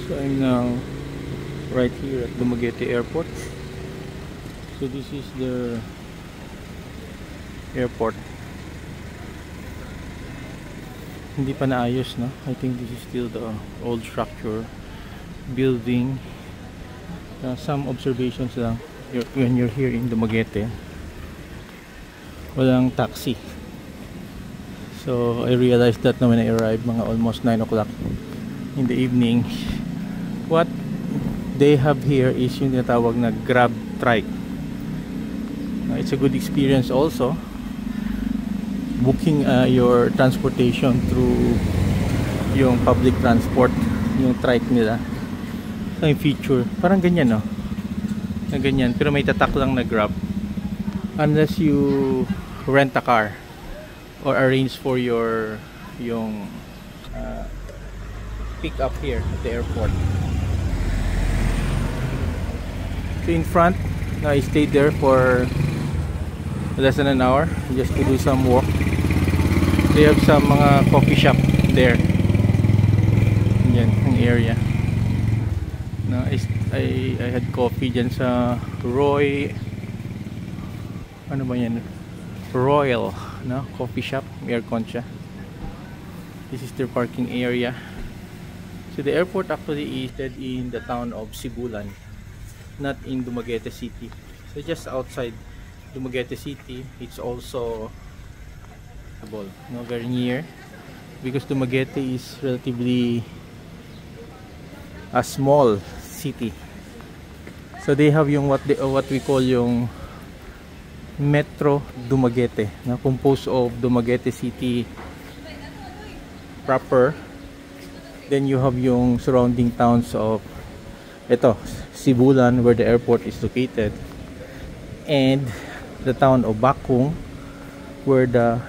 So I'm now right here at Dumaguete Airport. So this is the airport. Hindi pa naayos, no? I think this is still the old structure building. Some observations lang when you're here in Dumaguete. Walang taxi. So I realized that na when I arrived, mga almost 9 o'clock in the evening. What they have here is yung tinatawag na Grab Trike. It's a good experience also. Booking your transportation through yung public transport, yung trike nila. So yung feature, parang ganyan, no? Na ganyan, pero may tatak lang na Grab. Unless you rent a car or arrange for yung pick up here at the airport. So in front, I stayed there for less than an hour just to do some walk. They have some mga coffee shop there. Yan, ang area. No, I had coffee dyan sa Roy, ano ba yan? Royal, no? Coffee shop, aircon siya. This is their parking area. So the airport actually is in the town of Sibulan, not in Dumaguete City. So just outside Dumaguete City. It's also very near, because Dumaguete is relatively a small city. So they have yung what we call yung Metro Dumaguete, na composed of Dumaguete City proper. Then you have yung surrounding towns of Sibulan, where the airport is located, and the town of Bakung, where the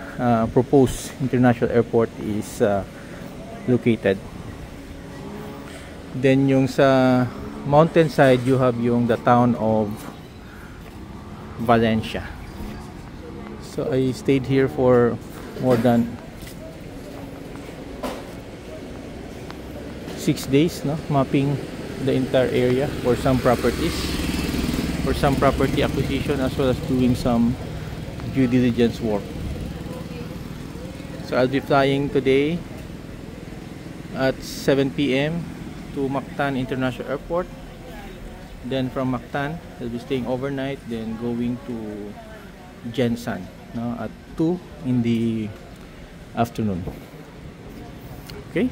proposed international airport is located. Then yung sa mountainside, you have yung the town of Valencia. So I stayed here for more than 6 days, no, mapping the entire area for some properties, for some property acquisition, as well as doing some due diligence work. So I'll be flying today at 7 p.m. to Mactan International Airport. Then from Mactan, I'll be staying overnight, then going to Jensan, no, at 2 in the afternoon. Okay.